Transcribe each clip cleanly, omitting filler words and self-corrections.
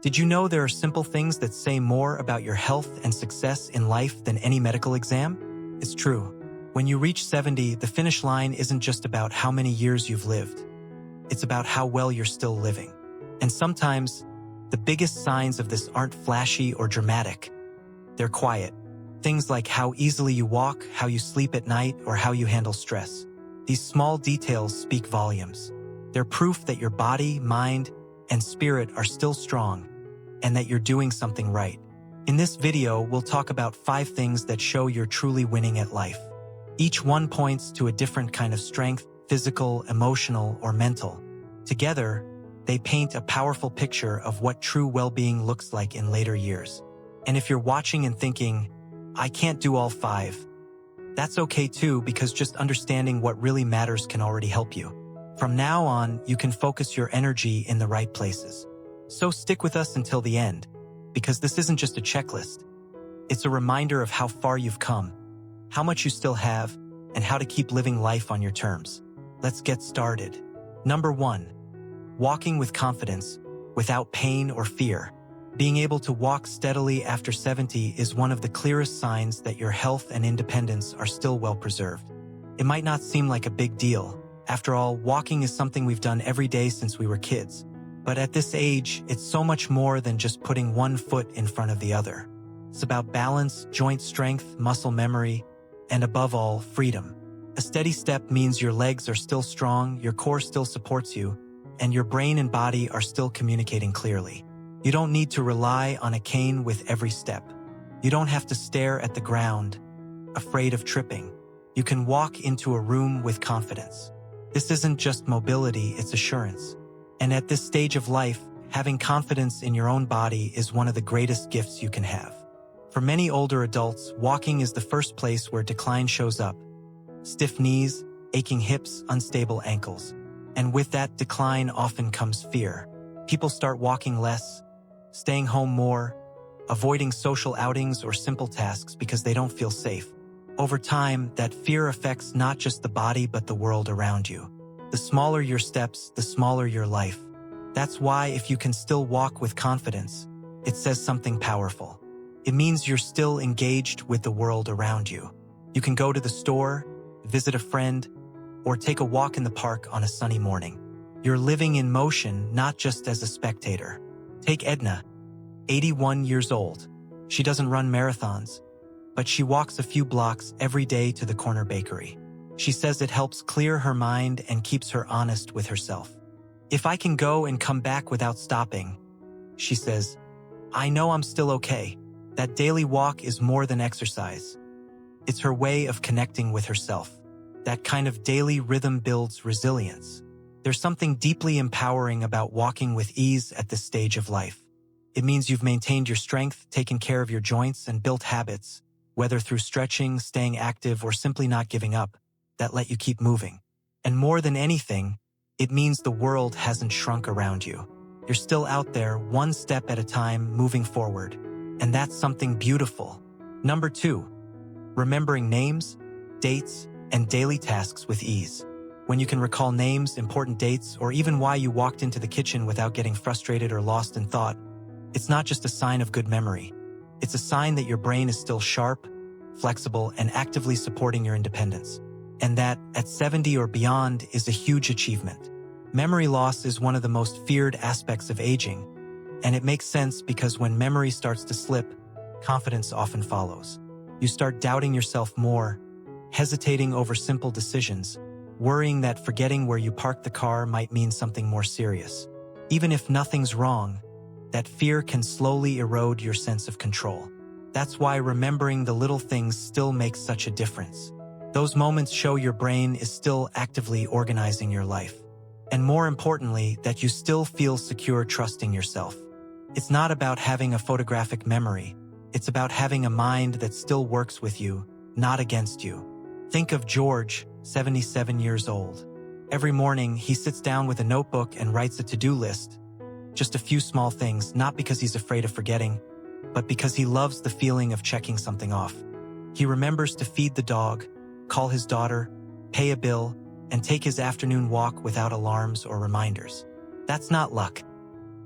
Did you know there are simple things that say more about your health and success in life than any medical exam? It's true. When you reach 70, the finish line isn't just about how many years you've lived. It's about how well you're still living. And sometimes, the biggest signs of this aren't flashy or dramatic. They're quiet. Things like how easily you walk, how you sleep at night, or how you handle stress. These small details speak volumes. They're proof that your body, mind, and spirit are still strong, and that you're doing something right. In this video, we'll talk about 5 things that show you're truly winning at life. Each one points to a different kind of strength, physical, emotional, or mental. Together, they paint a powerful picture of what true well-being looks like in later years. And if you're watching and thinking, I can't do all 5, that's okay too, because just understanding what really matters can already help you. From now on, you can focus your energy in the right places. So stick with us until the end, because this isn't just a checklist. It's a reminder of how far you've come, how much you still have, and how to keep living life on your terms. Let's get started. Number 1. Walking with confidence, without pain or fear. Being able to walk steadily after 70 is one of the clearest signs that your health and independence are still well preserved. It might not seem like a big deal. After all, walking is something we've done every day since we were kids. But at this age, it's so much more than just putting one foot in front of the other. It's about balance, joint strength, muscle memory, and above all, freedom. A steady step means your legs are still strong, your core still supports you, and your brain and body are still communicating clearly. You don't need to rely on a cane with every step. You don't have to stare at the ground, afraid of tripping. You can walk into a room with confidence. This isn't just mobility, it's assurance. And at this stage of life, having confidence in your own body is one of the greatest gifts you can have. For many older adults, walking is the first place where decline shows up. Stiff knees, aching hips, unstable ankles. And with that decline often comes fear. People start walking less, staying home more, avoiding social outings or simple tasks because they don't feel safe. Over time, that fear affects not just the body but the world around you. The smaller your steps, the smaller your life. That's why if you can still walk with confidence, it says something powerful. It means you're still engaged with the world around you. You can go to the store, visit a friend, or take a walk in the park on a sunny morning. You're living in motion, not just as a spectator. Take Edna, 81 years old. She doesn't run marathons, but she walks a few blocks every day to the corner bakery. She says it helps clear her mind and keeps her honest with herself. If I can go and come back without stopping, she says, I know I'm still okay. That daily walk is more than exercise. It's her way of connecting with herself. That kind of daily rhythm builds resilience. There's something deeply empowering about walking with ease at this stage of life. It means you've maintained your strength, taken care of your joints, and built habits, whether through stretching, staying active, or simply not giving up, that let you keep moving. And more than anything, it means the world hasn't shrunk around you. You're still out there, one step at a time, moving forward. And that's something beautiful. Number 2, remembering names, dates, and daily tasks with ease. When you can recall names, important dates, or even why you walked into the kitchen without getting frustrated or lost in thought, it's not just a sign of good memory. It's a sign that your brain is still sharp, flexible, and actively supporting your independence. And that, at 70 or beyond, is a huge achievement. Memory loss is one of the most feared aspects of aging, and it makes sense because when memory starts to slip, confidence often follows. You start doubting yourself more, hesitating over simple decisions, worrying that forgetting where you parked the car might mean something more serious. Even if nothing's wrong, that fear can slowly erode your sense of control. That's why remembering the little things still makes such a difference. Those moments show your brain is still actively organizing your life. And more importantly, that you still feel secure trusting yourself. It's not about having a photographic memory. It's about having a mind that still works with you, not against you. Think of George, 77 years old. Every morning, he sits down with a notebook and writes a to-do list. Just a few small things, not because he's afraid of forgetting, but because he loves the feeling of checking something off. He remembers to feed the dog, call his daughter, pay a bill, and take his afternoon walk without alarms or reminders. That's not luck.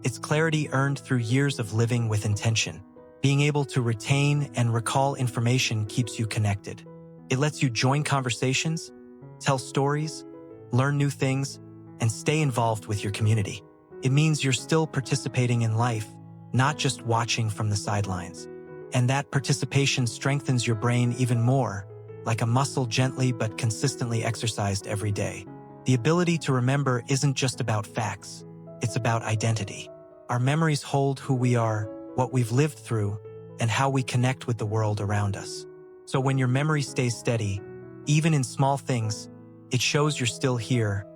It's clarity earned through years of living with intention. Being able to retain and recall information keeps you connected. It lets you join conversations, tell stories, learn new things, and stay involved with your community. It means you're still participating in life, not just watching from the sidelines. And that participation strengthens your brain even more, like a muscle gently but consistently exercised every day. The ability to remember isn't just about facts, it's about identity. Our memories hold who we are, what we've lived through, and how we connect with the world around us. So when your memory stays steady, even in small things, it shows you're still here,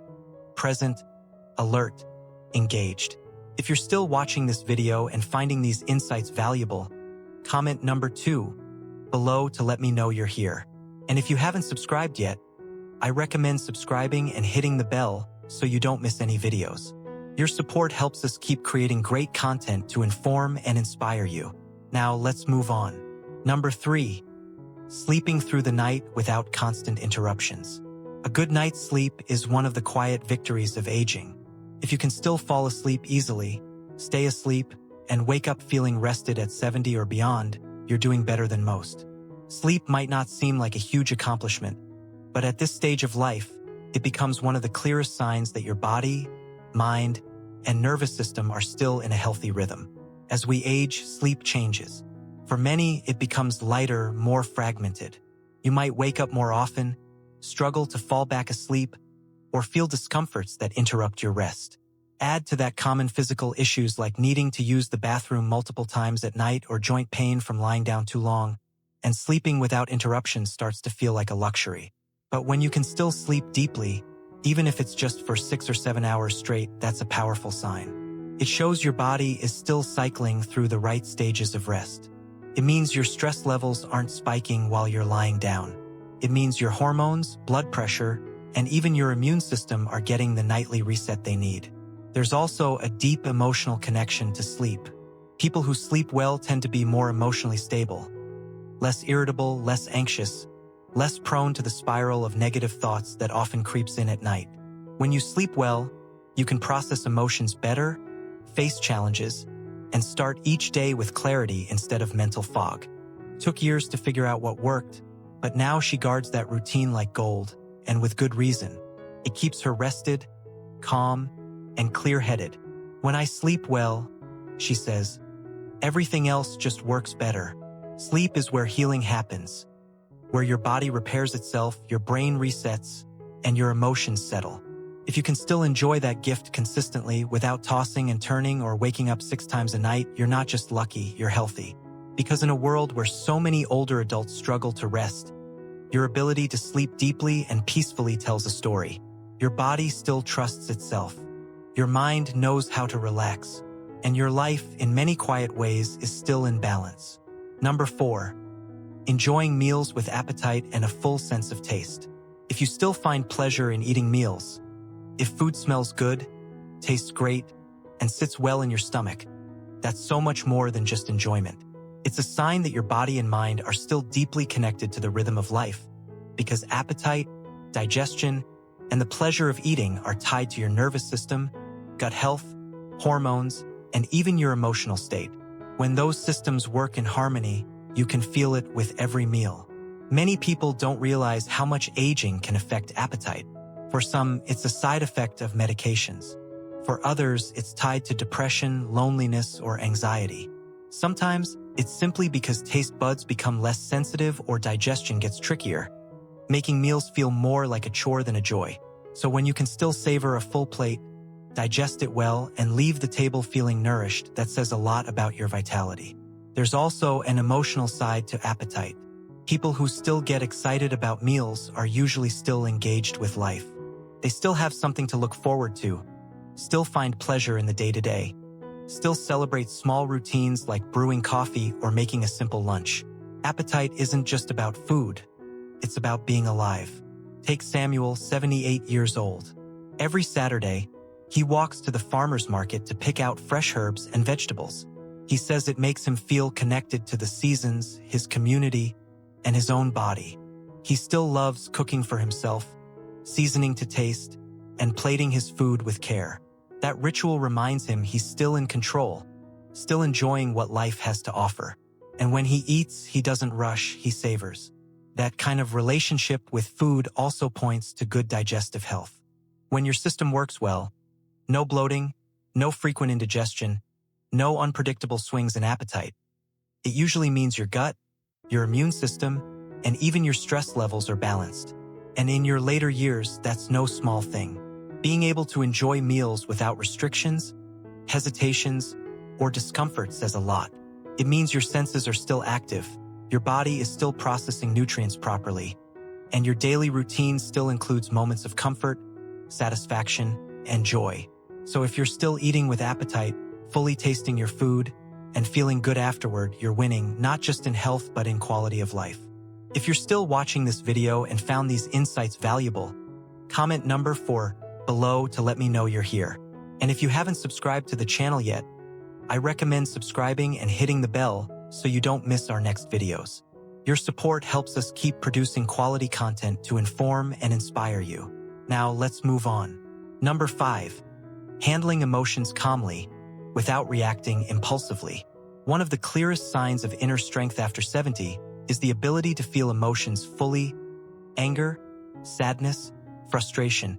present, alert, engaged. If you're still watching this video and finding these insights valuable, comment number 2 below to let me know you're here. And if you haven't subscribed yet, I recommend subscribing and hitting the bell so you don't miss any videos. Your support helps us keep creating great content to inform and inspire you. Now let's move on. Number 3, sleeping through the night without constant interruptions. A good night's sleep is one of the quiet victories of aging. If you can still fall asleep easily, stay asleep, and wake up feeling rested at 70 or beyond, you're doing better than most. Sleep might not seem like a huge accomplishment, but at this stage of life, it becomes one of the clearest signs that your body, mind, and nervous system are still in a healthy rhythm. As we age, sleep changes. For many, it becomes lighter, more fragmented. You might wake up more often, struggle to fall back asleep, or feel discomforts that interrupt your rest. Add to that common physical issues like needing to use the bathroom multiple times at night or joint pain from lying down too long, and sleeping without interruptions starts to feel like a luxury. But when you can still sleep deeply, even if it's just for 6 or 7 hours straight, that's a powerful sign. It shows your body is still cycling through the right stages of rest. It means your stress levels aren't spiking while you're lying down. It means your hormones, blood pressure, and even your immune system are getting the nightly reset they need. There's also a deep emotional connection to sleep. People who sleep well tend to be more emotionally stable, less irritable, less anxious, less prone to the spiral of negative thoughts that often creeps in at night. When you sleep well, you can process emotions better, face challenges, and start each day with clarity instead of mental fog. It took years to figure out what worked, but now she guards that routine like gold, and with good reason. It keeps her rested, calm, and clear-headed. When I sleep well, she says, everything else just works better. Sleep is where healing happens, where your body repairs itself, your brain resets, and your emotions settle. If you can still enjoy that gift consistently without tossing and turning or waking up 6 times a night, you're not just lucky, you're healthy. Because in a world where so many older adults struggle to rest, your ability to sleep deeply and peacefully tells a story. Your body still trusts itself. Your mind knows how to relax. And your life, in many quiet ways, is still in balance. Number 4, enjoying meals with appetite and a full sense of taste. If you still find pleasure in eating meals, if food smells good, tastes great, and sits well in your stomach, that's so much more than just enjoyment. It's a sign that your body and mind are still deeply connected to the rhythm of life, because appetite, digestion, and the pleasure of eating are tied to your nervous system, gut health, hormones, and even your emotional state. When those systems work in harmony, you can feel it with every meal. Many people don't realize how much aging can affect appetite. For some, it's a side effect of medications. For others, it's tied to depression, loneliness, or anxiety. Sometimes, it's simply because taste buds become less sensitive or digestion gets trickier, making meals feel more like a chore than a joy. So when you can still savor a full plate, digest it well, and leave the table feeling nourished, that says a lot about your vitality. There's also an emotional side to appetite. People who still get excited about meals are usually still engaged with life. They still have something to look forward to, still find pleasure in the day-to-day, still celebrate small routines like brewing coffee or making a simple lunch. Appetite isn't just about food, it's about being alive. Take Samuel, 78 years old. Every Saturday, he walks to the farmer's market to pick out fresh herbs and vegetables. He says it makes him feel connected to the seasons, his community, and his own body. He still loves cooking for himself, seasoning to taste, and plating his food with care. That ritual reminds him he's still in control, still enjoying what life has to offer. And when he eats, he doesn't rush, he savors. That kind of relationship with food also points to good digestive health. When your system works well, no bloating, no frequent indigestion, no unpredictable swings in appetite. It usually means your gut, your immune system, and even your stress levels are balanced. And in your later years, that's no small thing. Being able to enjoy meals without restrictions, hesitations, or discomfort says a lot. It means your senses are still active, your body is still processing nutrients properly, and your daily routine still includes moments of comfort, satisfaction, and joy. So if you're still eating with appetite, fully tasting your food, and feeling good afterward, you're winning not just in health but in quality of life. If you're still watching this video and found these insights valuable, comment number 4 below to let me know you're here. And if you haven't subscribed to the channel yet, I recommend subscribing and hitting the bell so you don't miss our next videos. Your support helps us keep producing quality content to inform and inspire you. Now let's move on. Number 5. Handling emotions calmly without reacting impulsively. One of the clearest signs of inner strength after 70 is the ability to feel emotions fully: anger, sadness, frustration,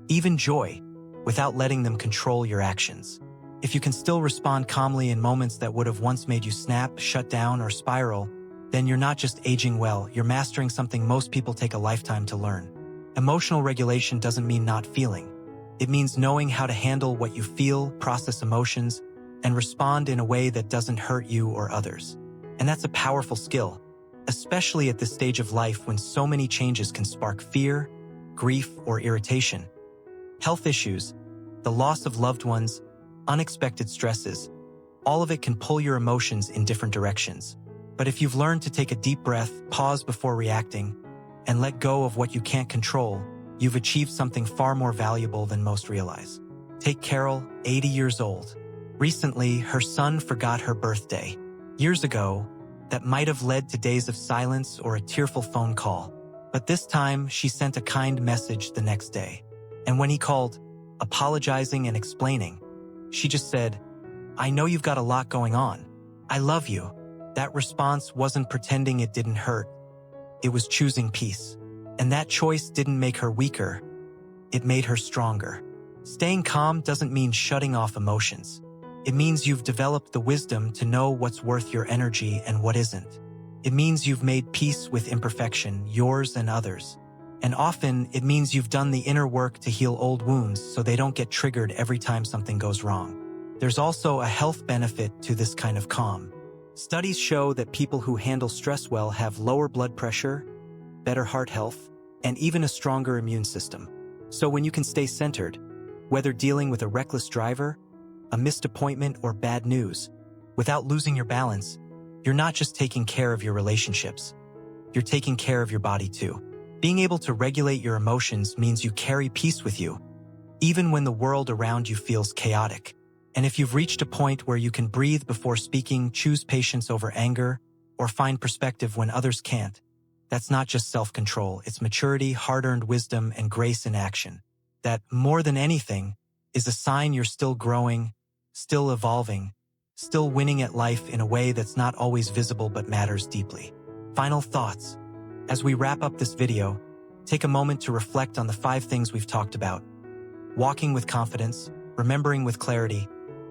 even joy, without letting them control your actions. If you can still respond calmly in moments that would have once made you snap, shut down, or spiral, then you're not just aging well, you're mastering something most people take a lifetime to learn. Emotional regulation doesn't mean not feeling. It means knowing how to handle what you feel, process emotions, and respond in a way that doesn't hurt you or others. And that's a powerful skill, especially at this stage of life when so many changes can spark fear, grief, or irritation. Health issues, the loss of loved ones, unexpected stresses, all of it can pull your emotions in different directions. But if you've learned to take a deep breath, pause before reacting, and let go of what you can't control, you've achieved something far more valuable than most realize. Take Carol, 80 years old. Recently, her son forgot her birthday. Years ago, that might have led to days of silence or a tearful phone call. But this time, she sent a kind message the next day. And when he called, apologizing and explaining, she just said, "I know you've got a lot going on. I love you." That response wasn't pretending it didn't hurt. It was choosing peace. And that choice didn't make her weaker. It made her stronger. Staying calm doesn't mean shutting off emotions. It means you've developed the wisdom to know what's worth your energy and what isn't. It means you've made peace with imperfection, yours and others. And often, it means you've done the inner work to heal old wounds so they don't get triggered every time something goes wrong. There's also a health benefit to this kind of calm. Studies show that people who handle stress well have lower blood pressure, better heart health, and even a stronger immune system. So when you can stay centered, whether dealing with a reckless driver, a missed appointment, or bad news, without losing your balance, you're not just taking care of your relationships, you're taking care of your body too. Being able to regulate your emotions means you carry peace with you, even when the world around you feels chaotic. And if you've reached a point where you can breathe before speaking, choose patience over anger, or find perspective when others can't, that's not just self-control, it's maturity, hard-earned wisdom, and grace in action. That, more than anything, is a sign you're still growing, still evolving, still winning at life in a way that's not always visible but matters deeply. Final thoughts. As we wrap up this video, take a moment to reflect on the 5 things we've talked about. Walking with confidence, remembering with clarity,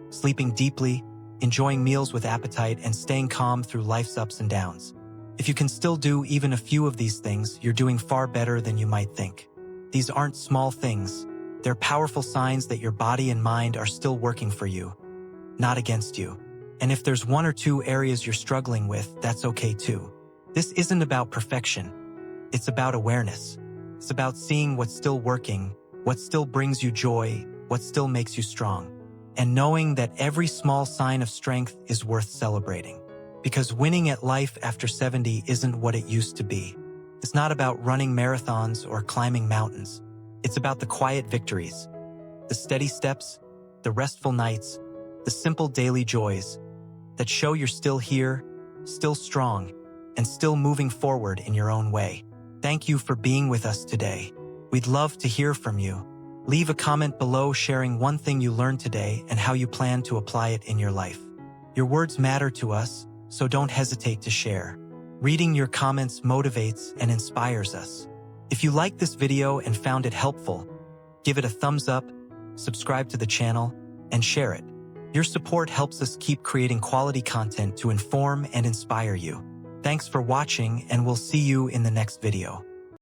sleeping deeply, enjoying meals with appetite, and staying calm through life's ups and downs. If you can still do even a few of these things, you're doing far better than you might think. These aren't small things. They're powerful signs that your body and mind are still working for you, not against you. And if there's 1 or 2 areas you're struggling with, that's okay too. This isn't about perfection. It's about awareness. It's about seeing what's still working, what still brings you joy, what still makes you strong, and knowing that every small sign of strength is worth celebrating. Because winning at life after 70 isn't what it used to be. It's not about running marathons or climbing mountains. It's about the quiet victories, the steady steps, the restful nights, the simple daily joys that show you're still here, still strong, and still moving forward in your own way. Thank you for being with us today. We'd love to hear from you. Leave a comment below sharing one thing you learned today and how you plan to apply it in your life. Your words matter to us, so don't hesitate to share. Reading your comments motivates and inspires us. If you liked this video and found it helpful, give it a thumbs up, subscribe to the channel, and share it. Your support helps us keep creating quality content to inform and inspire you. Thanks for watching, and we'll see you in the next video.